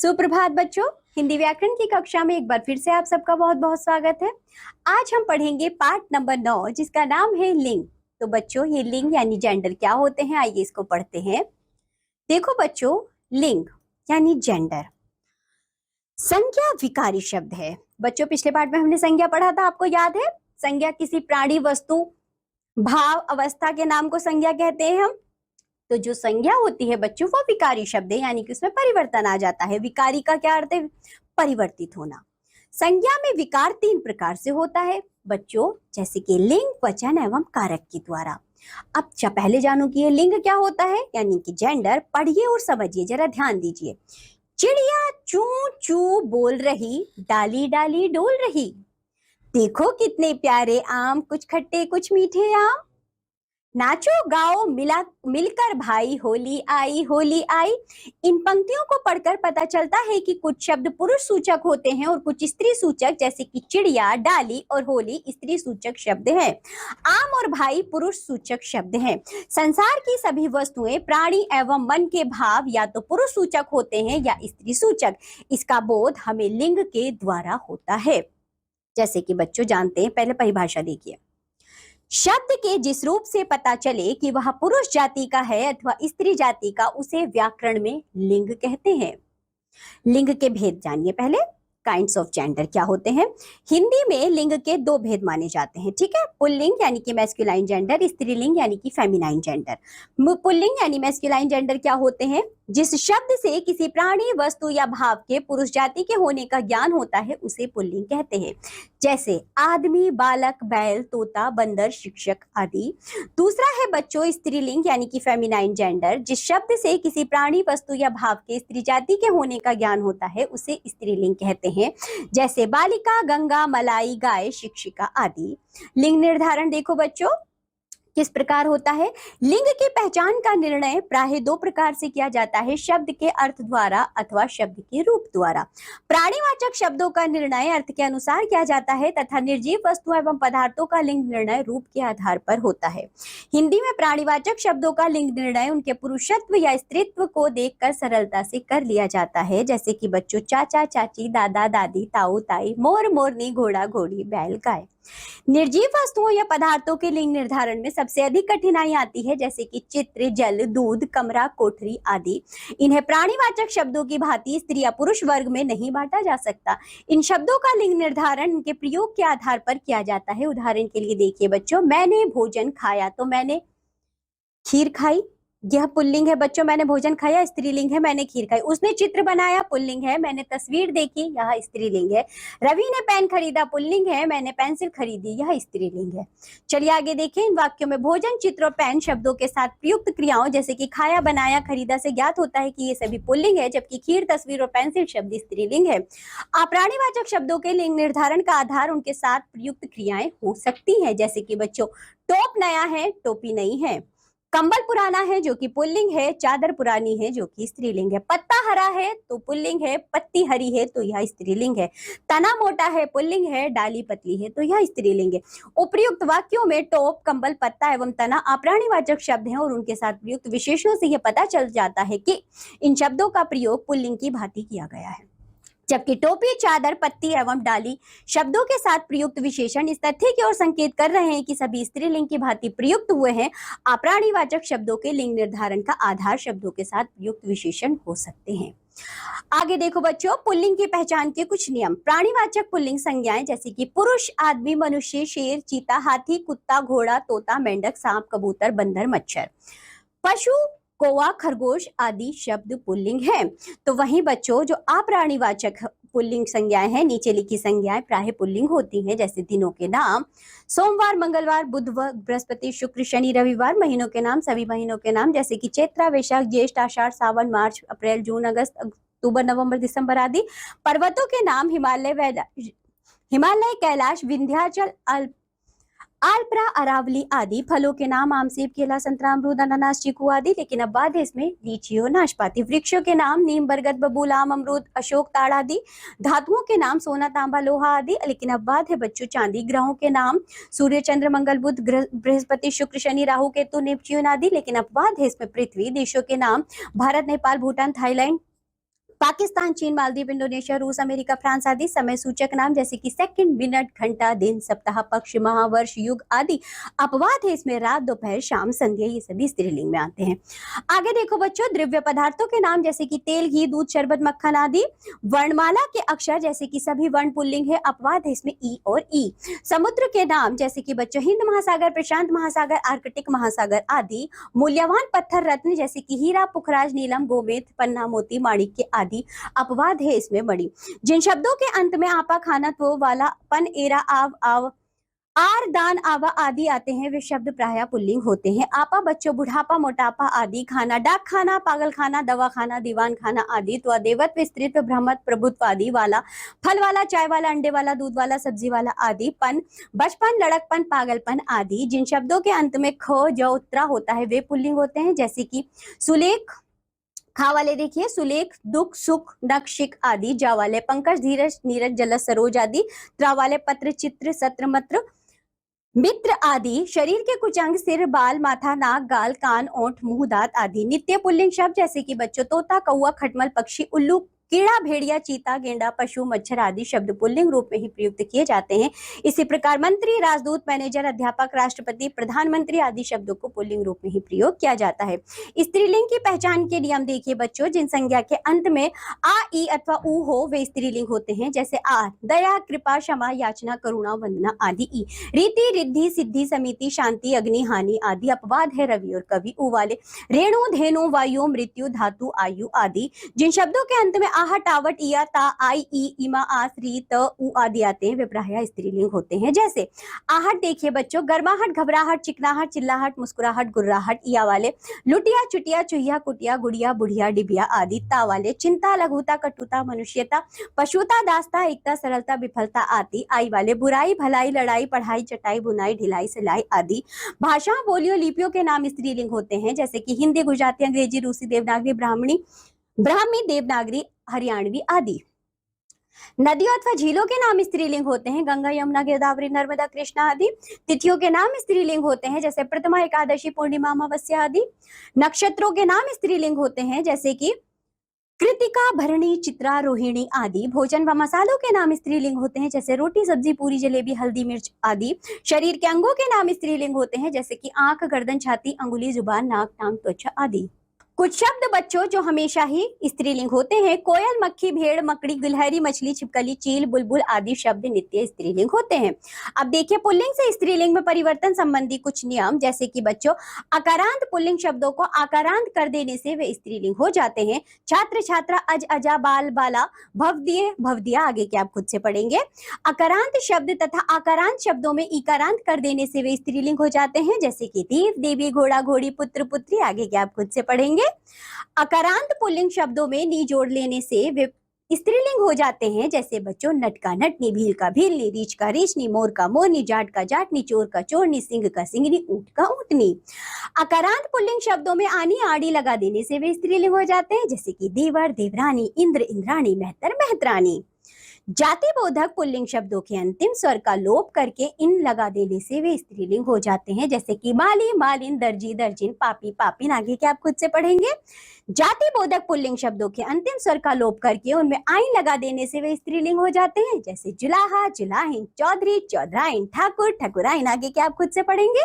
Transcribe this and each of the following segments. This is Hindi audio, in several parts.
सुप्रभात बच्चों। हिंदी व्याकरण की कक्षा में एक बार फिर से आप सबका बहुत बहुत स्वागत है। आज हम पढ़ेंगे पाठ नंबर 9 जिसका नाम है लिंग। तो बच्चों ये लिंग यानी जेंडर क्या होते हैं, आइए इसको पढ़ते हैं। देखो बच्चों, लिंग यानी जेंडर संज्ञा विकारी शब्द है। बच्चों पिछले पाठ में हमने संज्ञा पढ़ा था, आपको याद है? संज्ञा किसी प्राणी, वस्तु, भाव, अवस्था के नाम को संज्ञा कहते हैं हम। तो जो संज्ञा होती है बच्चों वो विकारी शब्द है, यानी कि उसमें परिवर्तन आ जाता है। विकारी का क्या अर्थ है? परिवर्तित होना। संज्ञा में विकार 3 प्रकार से होता है बच्चों, जैसे कि लिंग, वचन एवं कारक के द्वारा। अब पहले जानो कि ये लिंग क्या होता है, यानी कि जेंडर। पढ़िए और समझिए, जरा ध्यान दीजिए। चिड़िया चू चू बोल रही, डाली डाली डोल रही। देखो कितने प्यारे आम, कुछ खट्टे कुछ मीठे आम। नाचो गाओ मिलकर भाई, होली आई होली आई। इन पंक्तियों को पढ़कर पता चलता है कि कुछ शब्द पुरुष सूचक होते हैं और कुछ स्त्री सूचक, जैसे कि चिड़िया, डाली और होली स्त्री सूचक शब्द हैं। आम और भाई पुरुष सूचक शब्द हैं। संसार की सभी वस्तुएं, प्राणी एवं मन के भाव या तो पुरुष सूचक होते हैं या स्त्री सूचक। इसका बोध हमें लिंग के द्वारा होता है। जैसे कि बच्चों जानते हैं, पहले परिभाषा देखिए। शब्द के जिस रूप से पता चले कि वह पुरुष जाति का है अथवा स्त्री जाति का, उसे व्याकरण में लिंग कहते हैं। लिंग के भेद जानिए पहले। काइंड्स ऑफ जेंडर क्या होते हैं? हिंदी में लिंग के 2 भेद माने जाते हैं, ठीक है। पुल्लिंग यानी कि मैस्कुलाइन जेंडर, स्त्रीलिंग यानी कि फेमिनाइन जेंडर। पुल्लिंग यानी मैस्कुलाइन जेंडर क्या होते हैं? जिस शब्द से किसी प्राणी, वस्तु या भाव के पुरुष जाति के होने का ज्ञान होता है उसे पुल्लिंग कहते हैं, जैसे आदमी, बालक, बैल, तोता, बंदर, शिक्षक आदि। दूसरा है बच्चों स्त्रीलिंग यानी कि फेमिनाइन जेंडर। जिस शब्द से किसी प्राणी, वस्तु या भाव के स्त्री जाति के होने का ज्ञान होता है उसे स्त्रीलिंग कहते हैं, जैसे बालिका, गंगा, मलाई, गाय, शिक्षिका आदि। लिंग निर्धारण देखो बच्चों किस प्रकार होता है। लिंग की पहचान का निर्णय प्रायः 2 प्रकार से किया जाता है, शब्द के अर्थ द्वारा अथवा शब्द के रूप द्वारा। प्राणीवाचक शब्दों का निर्णय अर्थ के अनुसार किया जाता है तथा निर्जीव वस्तु एवं पदार्थों का लिंग निर्णय रूप के आधार पर होता है। हिंदी में प्राणीवाचक शब्दों का लिंग निर्णय उनके पुरुषत्व या स्त्रीत्व को देखकर सरलता से कर लिया जाता है, जैसे कि बच्चों चाचा, चाची, दादा, दादी, ताऊ, ताई, मोर, मोरनी, घोड़ा, घोड़ी, बैल, गाय। निर्जीव वस्तुओं या पदार्थों के लिंग निर्धारण में सबसे अधिक कठिनाई आती है, जैसे कि चित्र, जल, दूध, कमरा, कोठरी आदि। इन्हें प्राणीवाचक शब्दों की भांति स्त्री या पुरुष वर्ग में नहीं बांटा जा सकता। इन शब्दों का लिंग निर्धारण इनके प्रयोग के आधार पर किया जाता है। उदाहरण के लिए देखिए बच्चों, मैंने भोजन खाया तो मैंने खीर खाई, यह पुल्लिंग है बच्चों। मैंने भोजन खाया, स्त्रीलिंग है, मैंने खीर खाई। उसने चित्र बनाया, पुल्लिंग है। मैंने तस्वीर देखी, यह स्त्रीलिंग है। रवि ने पेन खरीदा, पुल्लिंग है। मैंने पेंसिल खरीदी, यह स्त्रीलिंग है। चलिए आगे देखें। इन वाक्यों में भोजन, चित्र और पेन शब्दों के साथ प्रयुक्त क्रियाओं जैसे कि खाया, बनाया, खरीदा से ज्ञात होता है कि ये सभी पुल्लिंग है, जबकि खीर, तस्वीर और पेंसिल शब्द स्त्रीलिंग है। अप्राणीवाचक शब्दों के लिंग निर्धारण का आधार उनके साथ प्रयुक्त क्रियाएं हो सकती है, जैसे कि बच्चों टोप नया है, टोपी नई है। कंबल पुराना है जो कि पुल्लिंग है, चादर पुरानी है जो कि स्त्रीलिंग है। पत्ता हरा है तो पुल्लिंग है, पत्ती हरी है तो यह स्त्रीलिंग है। तना मोटा है, पुल्लिंग है, डाली पतली है तो यह स्त्रीलिंग है। उपर्युक्त वाक्यों में टोप, कंबल, पत्ता एवं तना अप्राणीवाचक शब्द हैं और उनके साथ प्रयुक्त विशेषणों से यह पता चल जाता है कि इन शब्दों का प्रयोग पुल्लिंग की भांति किया गया है, जबकि टोपी, चादर, पत्ती एवं डाली शब्दों के साथ प्रयुक्त विशेषण इस तथ्य की ओर संकेत कर रहे हैं कि सभी स्त्रीलिंग की भांति प्रयुक्त हुए हैं। अप्राणीवाचक शब्दों के लिंग निर्धारण का आधार शब्दों के साथ प्रयुक्त विशेषण हो सकते हैं। आगे देखो बच्चों, पुल्लिंग की पहचान के कुछ नियम। प्राणीवाचक पुल्लिंग संज्ञाएं जैसे कि पुरुष, आदमी, मनुष्य, शेर, चीता, हाथी, कुत्ता, घोड़ा, तोता, मेंढक, सांप, कबूतर, बंदर, मच्छर। पशु, कौवा, खरगोश आदि शब्द पुल्लिंग हैं। तो वहीं बच्चों जो अप्राणीवाचक पुल्लिंग संज्ञाएं हैं, नीचे लिखी संज्ञाएं प्रायः पुल्लिंग होती हैं, जैसे दिनों के नाम सोमवार, मंगलवार, बुधवार, बृहस्पति, शुक्र, शनि, रविवार। महीनों के नाम सभी महीनों के नाम, जैसे कि चैत्र, वैशाख, ज्येष्ठ, आषाढ़, सावन, मार्च, अप्रैल, जून, अगस्त, अक्टूबर, नवंबर, दिसंबर आदि। पर्वतों के नाम हिमालय, कैलाश, विंध्याचल, आलपरा, अरावली आदि। फलों के नाम आम, सेब, केला, संतरा, अमरूद, अनानास, चीकू आदि, लेकिन अब बाद है इसमें लीची और नाशपाती। वृक्षों के नाम नीम, बरगद, बबूल, आम, अमरूद, अशोक, ताड़ आदि। धातुओं के नाम सोना, तांबा, लोहा आदि, लेकिन अब बाद है बच्चों चांदी। ग्रहों के नाम सूर्य, चंद्र, मंगल, बुध, बृहस्पति, शुक्र, शनि, राहु, केतु, नेपच्यून आदि, लेकिन अब बाद है इसमें पृथ्वी। देशों के नाम भारत, नेपाल, भूटान, थाईलैंड पाकिस्तान, चीन, मालदीव, इंडोनेशिया, रूस, अमेरिका, फ्रांस आदि समय सूचक नाम जैसे कि सेकंड, मिनट, घंटा, दिन, सप्ताह, पक्ष, माह, वर्ष, युग आदि अपवाद है इसमें रात, दोपहर, शाम, संध्या, ये सभी स्त्रीलिंग में आते हैं। आगे देखो बच्चों, द्रव्य पदार्थों के नाम जैसे कि तेल, घी, दूध, शरबत, मक्खन आदि। वर्णमाला के अक्षर जैसे कि सभी वर्ण पुल्लिंग है, अपवाद है इसमें ई और ई। समुद्र के नाम जैसे कि बच्चों हिंद महासागर, प्रशांत महासागर, आर्कटिक महासागर आदि। मूल्यवान पत्थर रत्न जैसे कि हीरा, पुखराज, नीलम, गोमेद, पन्ना, मोती, माणिक्य आदि। अपवाद है इसमें मणि। जिन शब्दों के अंत में आपा, खाना, तो, वाला, पन, एरा, आव, आव, आर, दान, आवा आदि आते हैं वे शब्द प्रायः पुल्लिंग होते हैं। आपा बच्चों बुढ़ापा, मोटापा आदि। खाना डाक खाना, पागल खाना, दवा खाना, दीवान खाना आदि। तो देवत्व, स्त्रीत्व, ब्रह्मत्व, प्रभुत्व आदि। वाला फल वाला, चाय वाला, अंडे वाला, दूध वाला, सब्जी वाला आदि। पन बचपन, लड़कपन, पागलपन आदि। जिन शब्दों के अंत में ख, ज, उत्तरा होता है वे पुल्लिंग होते हैं जैसे कि सुलेख, खा वाले देखिए सुलेख, दुख, सुख, नक्षिक आदि। जा वाले पंकज, धीरज, नीरज, जलस, सरोज आदि। त्रा वाले पत्र, चित्र, सत्र, मत्र, मित्र आदि। शरीर के कुछ अंग सिर, बाल, माथा, नाक, गाल, कान, ओंठ, मुंह, दांत आदि। नित्य पुल्लिंग शब्द जैसे कि बच्चों तोता, कौआ, खटमल, पक्षी, उल्लू, कीड़ा, भेड़िया, चीता, गेंडा, पशु, मच्छर आदि शब्द पुल्लिंग रूप में ही प्रयुक्त किए जाते हैं। इसी प्रकार मंत्री, राजदूत, मैनेजर, अध्यापक, राष्ट्रपति, प्रधानमंत्री आदि शब्दों को पुल्लिंग रूप में ही प्रयोग किया जाता है। स्त्रीलिंग की पहचान के नियम देखिए बच्चों, जिन संज्ञा के अंत में आ, ई अथवा उ हो वे स्त्रीलिंग होते हैं जैसे आ दया, कृपा, क्षमा, याचना, करुणा, वंदना आदि। ई रीति, रिद्धि, सिद्धि, समिति, शांति, अग्नि, हानि आदि। अपवाद है रवि और कवि। उ वाले रेणु, धेनु, वायु, मृत्यु, धातु, आयु आदि। जिन शब्दों के अंत में आह, टावट, इया, ता, आई, ई, इमा, आस, री, त, उ आदि आते हैं वे प्रायः स्त्रीलिंग होते हैं। जैसे आहट देखिए बच्चों, गर्माहट, घबराहट, चिकनाहट, चिल्लाहट, मुस्कुराहट, गुर्राहट। इया वाले लुटिया, चुटिया, चुहिया, कुटिया, गुड़िया, बुढ़िया, डिबिया आदि। ता वाले चिंता, लघुता, कटुता, मनुष्यता, पशुता, दासता, एकता, सरलता, विफलता आदि। आई वाले बुराई, भलाई, लड़ाई, पढ़ाई, चटाई, बुनाई, ढिलाई, सिलाई आदि। भाषाओं, बोलियों, लिपियों के नाम स्त्रीलिंग होते हैं जैसे कि हिंदी, गुजराती, अंग्रेजी, रूसी, देवनागरी, ब्राह्मी, देवनागरी, हरियाणवी आदि। नदियों अथवा झीलों के नाम स्त्रीलिंग होते हैं गंगा, यमुना, गोदावरी, नर्मदा, कृष्णा आदि। तिथियों के नाम स्त्रीलिंग होते हैं जैसे प्रथमा, एकादशी, पूर्णिमा, अमावस्या आदि। नक्षत्रों के नाम स्त्रीलिंग होते हैं जैसे कि कृतिका, भरणी, चित्रा, रोहिणी आदि। भोजन व मसालों के नाम स्त्रीलिंग होते हैं जैसे रोटी, सब्जी, पूरी, जलेबी, हल्दी, मिर्च आदि। शरीर के अंगों के नाम स्त्रीलिंग होते हैं जैसे कि आंख, गर्दन, छाती, अंगुली, जुबान, नाक, टांग, त्वचा आदि। कुछ शब्द बच्चों जो हमेशा ही स्त्रीलिंग होते हैं, कोयल, मक्खी, भेड़, मकड़ी, गिलहरी, मछली, छिपकली, चील, बुलबुल आदि शब्द नित्य स्त्रीलिंग होते हैं। अब देखिए पुल्लिंग से स्त्रीलिंग में परिवर्तन संबंधी कुछ नियम जैसे कि बच्चों अकारांत पुल्लिंग शब्दों को आकारांत कर देने से वे स्त्रीलिंग हो जाते हैं। छात्र, छात्रा, अज, अजा, बाल, बाला, भवदिए, भवदिया आगे के आप खुद से पढ़ेंगे। अकारांत शब्द तथा आकारांत शब्दों में इकारांत कर देने से वे स्त्रीलिंग हो जाते हैं जैसे कि देव, देवी, घोड़ा, घोड़ी, पुत्र, पुत्री आगे के आप खुद से पढ़ेंगे। अकारांत पुल्लिंग शब्दों में नी जोड़ लेने से वे स्त्रीलिंग हो जाते हैं जैसे बच्चों नट का नटनी, भील का भीलनी, रीछ का रीछनी, मोर का मोरनी, जाट का जाटनी, चोर का चोरनी, सिंह का सिंगनी, ऊंट का ऊंटनी। अकारांत पुल्लिंग शब्दों में आनी, आड़ी लगा देने से वे स्त्रीलिंग हो जाते हैं जैसे कि देवर, देवरानी, इंद्र, इंद्राणी, मेहतर, मेहतरानी। जाति बोधक पुल्लिंग शब्दों के अंतिम स्वर का लोप करके इन लगा देने से वे स्त्रीलिंग हो जाते हैं जैसे कि माली, मालिन, दर्जी, दर्जिन, पापी, पापिन आगे के आप खुद से पढ़ेंगे। जाति बोधक पुल्लिंग शब्दों के अंतिम स्वर का लोप करके उनमें आइन लगा देने से वे स्त्रीलिंग हो जाते हैं जैसे जुलाहा, जुलाहिन, चौधरी, चौधराइन, ठाकुर, ठकुराइन आगे के आप खुद से पढ़ेंगे।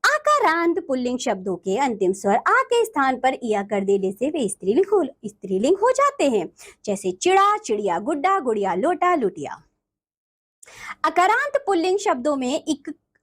आकारांत पुल्लिंग शब्दों के अंतिम स्वर आ के स्थान पर इया कर देने से वे स्त्रीलिंग हो जाते हैं जैसे चिड़ा, चिड़िया, गुड्डा, गुड़िया, लोटा, लुटिया। अकारांत पुल्लिंग शब्दों में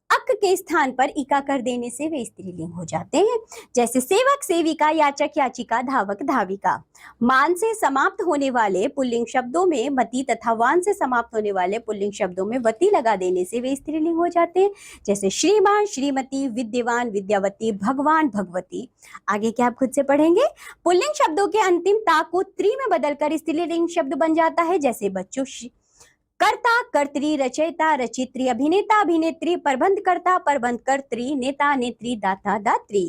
अक के स्थान पर इका कर देने से वे स्त्रीलिंग हो जाते हैं जैसे सेवक, सेविका, याचक, याचिका, धावक, धाविका। मान से समाप्त होने वाले पुल्लिंग शब्दों में मति तथा वान से समाप्त होने वाले पुल्लिंग शब्दों में वती लगा देने से वे स्त्रीलिंग हो जाते हैं जैसे श्रीमान, श्रीमती, विद्यवान, विद्यावती, भगवान, भगवती आगे क्या आप खुद से पढ़ेंगे। पुल्लिंग शब्दों के अंतिम ता को त्री में बदलकर स्त्रीलिंग शब्द बन जाता है जैसे बच्चों कर्ता, कर्त्री, रचयिता, रचित्री, अभिनेता, अभिनेत्री, प्रबंधकर्ता, प्रबंधकर्त्री, नेता, नेत्री, दाता, दात्री।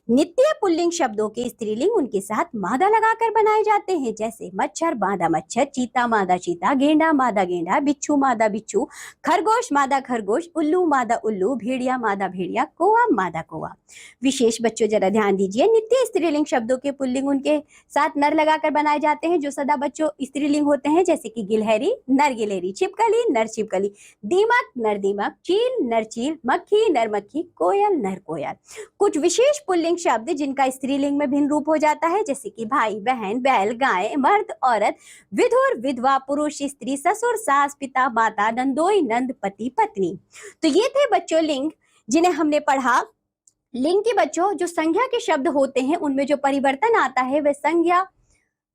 नित्य पुल्लिंग शब्दों के स्त्रीलिंग उनके साथ मादा लगाकर बनाए जाते हैं, जैसे मच्छर मादा मच्छर, चीता मादा चीता, गेंडा मादा गेंडा, बिच्छू मादा बिच्छू, खरगोश मादा खरगोश, उल्लू मादा उल्लू, भेड़िया मादा भेड़िया, कौवा मादा कौवा। विशेष बच्चों जरा ध्यान दीजिए, नित्य स्त्रीलिंग शब्दों के पुल्लिंग उनके साथ नर लगाकर बनाए जाते हैं, जो सदा बच्चों स्त्रीलिंग होते हैं, जैसे कि गिलहरी नर गिलहरी, छिपकली नर छिपकली, दीमक नर दीमक, चील नर चील, मक्खी नर मक्खी, कोयल नर कोयल। कुछ विशेष पुल्लिंग शब्द जिनका स्त्रीलिंग में भिन्न रूप हो जाता है, जैसे कि भाई बहन, बैल गाय, मर्द औरत, विधुर विधवा, पुरुष स्त्री, ससुर सास, पिता माता, नंदोई नंद, पति पत्नी। तो ये थे बच्चों लिंग जिन्हें हमने पढ़ा। लिंग के बच्चों जो संज्ञा के शब्द होते हैं उनमें जो परिवर्तन आता है वह संज्ञा,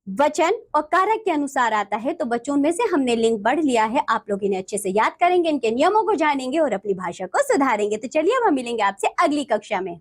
वचन और कारक के अनुसार आता है। तो बच्चों में से हमने लिंग पढ़ लिया है, आप लोग इन्हें अच्छे से याद करेंगे, इनके नियमों को जानेंगे और अपनी भाषा को सुधारेंगे। तो चलिए अब हम मिलेंगे आपसे अगली कक्षा में।